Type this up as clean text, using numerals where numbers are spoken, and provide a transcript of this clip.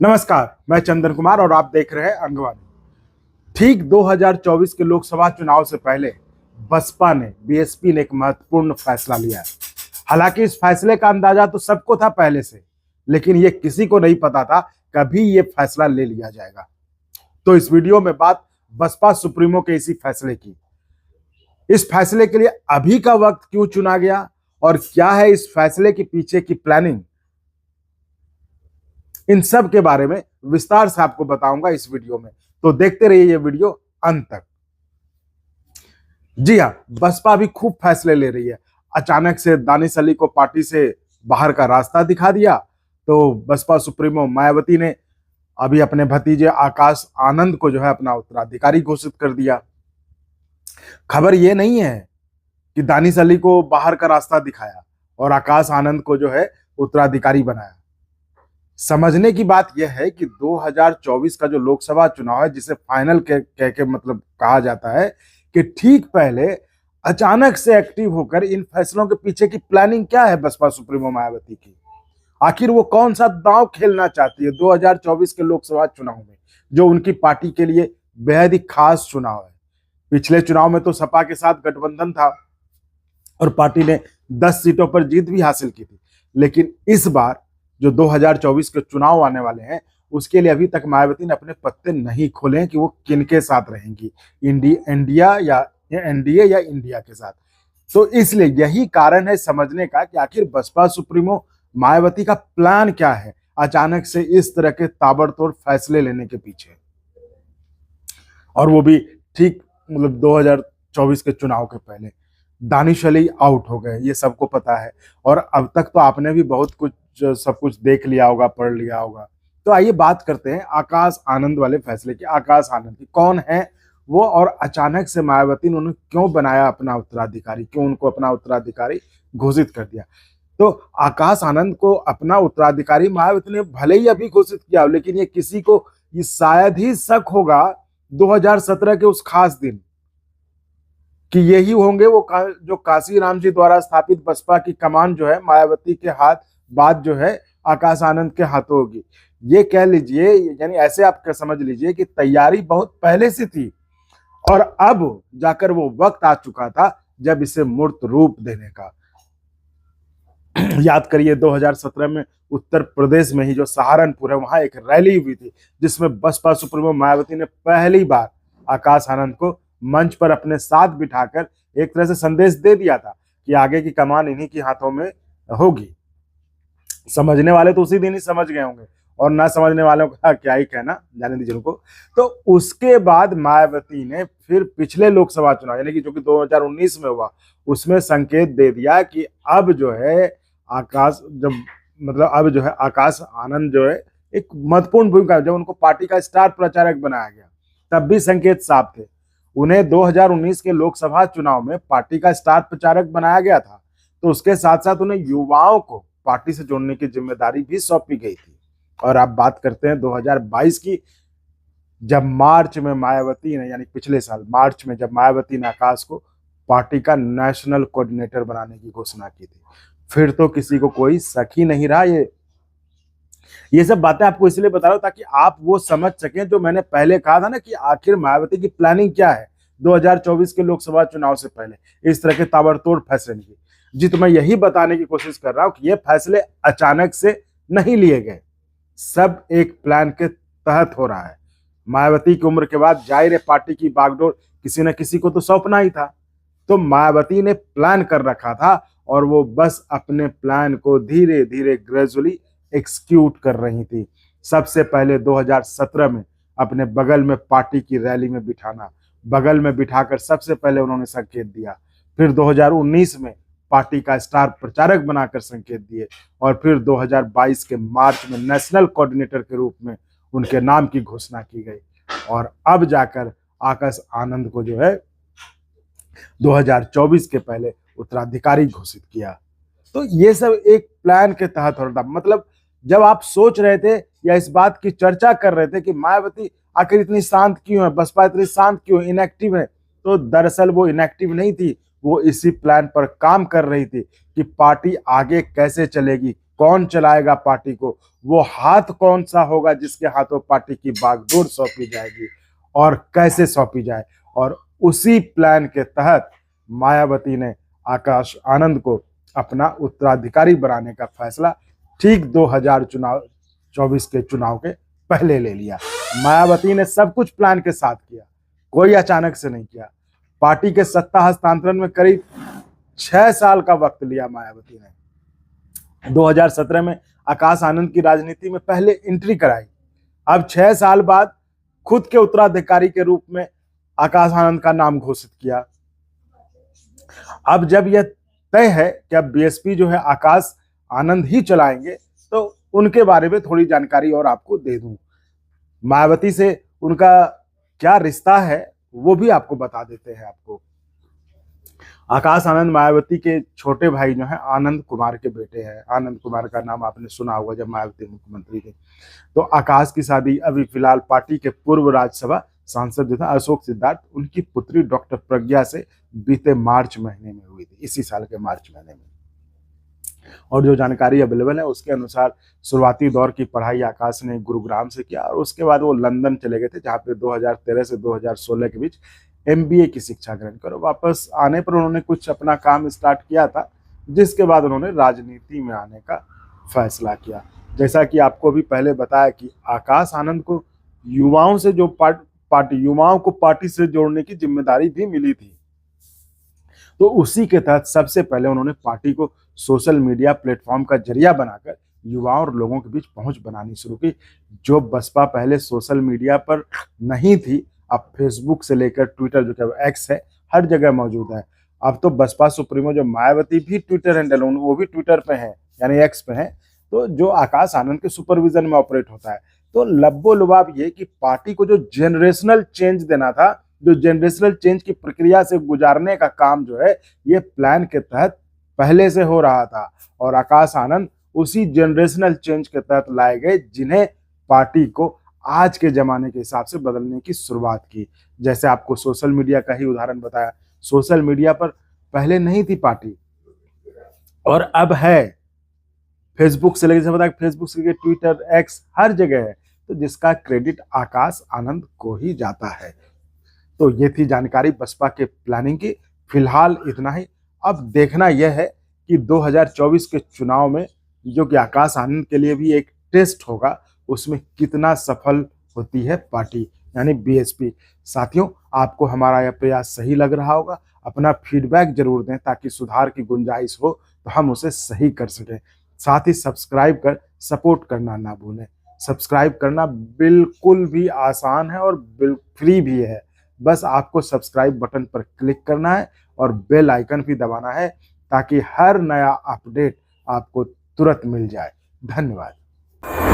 नमस्कार, मैं चंदन कुमार और आप देख रहे हैं अंगवानी। ठीक 2024 के लोकसभा चुनाव से पहले बसपा ने बीएसपी ने एक महत्वपूर्ण फैसला लिया है। हालांकि इस फैसले का अंदाजा तो सबको था पहले से, लेकिन ये किसी को नहीं पता था कभी ये फैसला ले लिया जाएगा। तो इस वीडियो में बात बसपा सुप्रीमो के इसी फैसले की। इस फैसले के लिए अभी का वक्त क्यों चुना गया और क्या है इस फैसले के पीछे की प्लानिंग, इन सब के बारे में विस्तार से आपको बताऊंगा इस वीडियो में। तो देखते रहिए ये वीडियो अंत तक। जी हाँ, बसपा भी खूब फैसले ले रही है। अचानक से दानिश अली को पार्टी से बाहर का रास्ता दिखा दिया। तो बसपा सुप्रीमो मायावती ने अभी अपने भतीजे आकाश आनंद को जो है अपना उत्तराधिकारी घोषित कर दिया। खबर ये नहीं है कि दानिश अली को बाहर का रास्ता दिखाया और आकाश आनंद को जो है उत्तराधिकारी बनाया। समझने की बात यह है कि 2024 का जो लोकसभा चुनाव है, जिसे फाइनल कह के मतलब कहा जाता है, कि ठीक पहले अचानक से एक्टिव होकर इन फैसलों के पीछे की प्लानिंग क्या है बसपा सुप्रीमो मायावती की। आखिर वो कौन सा दांव खेलना चाहती है 2024 के लोकसभा चुनाव में, जो उनकी पार्टी के लिए बेहद ही खास चुनाव है। पिछले चुनाव में तो सपा के साथ गठबंधन था और पार्टी ने 10 सीटों पर जीत भी हासिल की थी, लेकिन इस बार जो 2024 के चुनाव आने वाले हैं, उसके लिए अभी तक मायावती ने अपने पत्ते नहीं खोले हैं कि वो किनके साथ रहेंगी, इंडिया या एनडीए या इंडिया के साथ। तो इसलिए यही कारण है समझने का कि आखिर बसपा सुप्रीमो मायावती का प्लान क्या है अचानक से इस तरह के ताबड़तोड़ फैसले लेने के पीछे, और वो भी ठीक मतलब 2024 के चुनाव के पहले। दानिश अली आउट हो गए, ये सबको पता है, और अब तक तो आपने भी बहुत कुछ सब कुछ देख लिया होगा, पढ़ लिया होगा। तो आइए बात करते हैं आकाश आनंद वाले फैसले की। आकाश आनंद की कौन है वो, और अचानक से मायावती ने उन्हें क्यों बनाया अपना उत्तराधिकारी, क्यों उनको अपना उत्तराधिकारी घोषित कर दिया। तो आकाश आनंद को अपना उत्तराधिकारी मायावती ने भले ही अभी घोषित किया, लेकिन ये किसी को ये शायद ही शक होगा 2017 के उस खास दिन कि यही होंगे वो जो काशी राम जी द्वारा स्थापित बसपा की कमान जो है मायावती के हाथ बाद जो है आकाश आनंद के हाथों होगी। ये कह लीजिए, यानी ऐसे आप समझ लीजिए कि तैयारी बहुत पहले से थी और अब जाकर वो वक्त आ चुका था जब इसे मूर्त रूप देने का। याद करिए 2017 में उत्तर प्रदेश में ही जो सहारनपुर है, वहां एक रैली हुई थी जिसमें बसपा सुप्रीमो मायावती ने पहली बार आकाश आनंद को मंच पर अपने साथ बिठाकर एक तरह से संदेश दे दिया था कि आगे की कमान इन्हीं के हाथों में होगी। समझने वाले तो उसी दिन ही समझ गए होंगे, और ना समझने वालों का क्या ही कहना, जाने दीजिए उनको। तो उसके बाद मायावती ने फिर पिछले लोकसभा चुनाव यानी कि जो कि 2019 में हुआ, उसमें संकेत दे दिया कि अब जो है आकाश अब जो है आकाश आनंद जो है एक महत्वपूर्ण भूमिका, जब उनको पार्टी का स्टार प्रचारक बनाया गया तब भी संकेत साफ थे। उन्हें 2019 के लोकसभा चुनाव में पार्टी का स्टार प्रचारक बनाया गया था, तो उसके साथ साथ उन्हें युवाओं को पार्टी से जोड़ने की जिम्मेदारी भी सौंपी गई थी। और आप बात करते हैं 2022 की, जब मार्च में मायावती ने, यानी पिछले साल मार्च में जब मायावती ने आकाश को पार्टी का नेशनल कोऑर्डिनेटर बनाने की घोषणा की थी, फिर तो किसी को कोई शक ही नहीं रहा। ये सब बातें आपको इसलिए बता रहा हूं ताकि आप वो समझ सकें जो मैंने पहले कहा था ना, कि आखिर मायावती की प्लानिंग क्या है 2024 के लोकसभा चुनाव से पहले इस तरह के ताबड़तोड़ फैसले की। जी, तो मैं यही बताने की कोशिश कर रहा हूं कि ये फैसले अचानक से नहीं लिए गए, सब एक प्लान के तहत हो रहा है। मायावती की उम्र के बाद जाहिर है पार्टी की बागडोर किसी न किसी को तो सौंपना ही था, तो मायावती ने प्लान कर रखा था और वो बस अपने प्लान को धीरे धीरे ग्रेजुअली एक्सिक्यूट कर रही थी। सबसे पहले 2017 में अपने बगल में पार्टी की रैली में बिठाना, बगल में बिठाकर सबसे पहले उन्होंने संकेत दिया। फिर 2019 में पार्टी का स्टार प्रचारक बनाकर संकेत दिए, और फिर 2022 के मार्च में नेशनल कोऑर्डिनेटर के रूप में उनके नाम की घोषणा की गई, और अब जाकर आकाश आनंद को जो है 2024 के पहले उत्तराधिकारी घोषित किया। तो ये सब एक प्लान के तहत हो रहा था। मतलब जब आप सोच रहे थे या इस बात की चर्चा कर रहे थे कि मायावती आखिर इतनी शांत क्यों है, बसपा इतनी शांत क्यों, इनएक्टिव है, तो दरअसल वो इनएक्टिव नहीं थी, वो इसी प्लान पर काम कर रही थी कि पार्टी आगे कैसे चलेगी, कौन चलाएगा पार्टी को, वो हाथ कौन सा होगा जिसके हाथों पार्टी की बागडोर सौंपी जाएगी और कैसे सौंपी जाए। और उसी प्लान के तहत मायावती ने आकाश आनंद को अपना उत्तराधिकारी बनाने का फैसला ठीक 2024 के चुनाव के पहले ले लिया। मायावती ने सब कुछ प्लान के साथ किया, कोई अचानक से नहीं किया। पार्टी के सत्ता हस्तांतरण में करीब 6 साल का वक्त लिया मायावती ने। 2017 में आकाश आनंद की राजनीति में पहले एंट्री कराई। अब 6 साल बाद खुद के उत्तराधिकारी के रूप में आकाश आनंद का नाम घोषित किया। अब जब यह तय है कि अब बीएसपी जो है आकाश आनंद ही चलाएंगे, तो उनके बारे में थोड़ी जानकारी और आपको दे दूं। मायावती से उनका क्या रिश्ता है वो भी आपको बता देते हैं। आपको आकाश आनंद मायावती के छोटे भाई जो है आनंद कुमार के बेटे हैं। आनंद कुमार का नाम आपने सुना होगा जब मायावती मुख्यमंत्री थे। तो आकाश की शादी अभी फिलहाल पार्टी के पूर्व राज्यसभा सांसद जो था अशोक सिद्धार्थ, उनकी पुत्री डॉक्टर प्रज्ञा से बीते मार्च महीने में हुई थी, इसी साल के मार्च महीने में। और जो जानकारी अवेलेबल है उसके अनुसार शुरुआती दौर की पढ़ाई आकाश ने गुरुग्राम से किया और उसके बाद वो लंदन चले गए थे, जहाँ पे 2013 से 2016 के बीच एमबीए की शिक्षा ग्रहण कर वापस आने पर उन्होंने कुछ अपना काम स्टार्ट किया था, जिसके बाद उन्होंने राजनीति में आने का फैसला किया। जैसा कि आपको भी पहले बताया कि आकाश आनंद को युवाओं से जो युवाओं को पार्टी से जोड़ने की जिम्मेदारी भी मिली थी, तो उसी के तहत सबसे पहले उन्होंने पार्टी को सोशल मीडिया प्लेटफॉर्म का जरिया बनाकर युवाओं और लोगों के बीच पहुंच बनानी शुरू की। जो बसपा पहले सोशल मीडिया पर नहीं थी, अब फेसबुक से लेकर ट्विटर जो कि एक्स है, हर जगह मौजूद है। अब तो बसपा सुप्रीमो जो मायावती भी ट्विटर हैंडल वो भी ट्विटर पे है, यानी एक्स पे है, तो जो आकाश आनंद के सुपरविजन में ऑपरेट होता है। तो लब्बो लुबाब ये कि पार्टी को जो जेनरेशनल चेंज देना था, जो जेनरेशनल चेंज की प्रक्रिया से गुजारने का काम जो है, ये प्लान के तहत पहले से हो रहा था और आकाश आनंद उसी जेनरेशनल चेंज के तहत लाए गए, जिन्हें पार्टी को आज के जमाने के हिसाब से बदलने की शुरुआत की। जैसे आपको सोशल मीडिया का ही उदाहरण बताया, सोशल मीडिया पर पहले नहीं थी पार्टी और अब है। फेसबुक से लेकर बताया, फेसबुक से लेकर ट्विटर, एक्स, हर जगह है, तो जिसका क्रेडिट आकाश आनंद को ही जाता है। तो ये थी जानकारी बसपा के प्लानिंग की। फिलहाल इतना ही। अब देखना यह है कि 2024 के चुनाव में जो कि आकाश आनंद के लिए भी एक टेस्ट होगा, उसमें कितना सफल होती है पार्टी यानी बीएसपी। साथियों, आपको हमारा यह प्रयास सही लग रहा होगा, अपना फीडबैक जरूर दें ताकि सुधार की गुंजाइश हो तो हम उसे सही कर सकें। साथ ही सब्सक्राइब कर सपोर्ट करना ना भूलें। सब्सक्राइब करना बिल्कुल भी आसान है और फ्री भी है। बस आपको सब्सक्राइब बटन पर क्लिक करना है और बेल आइकन भी दबाना है ताकि हर नया अपडेट आपको तुरंत मिल जाए। धन्यवाद।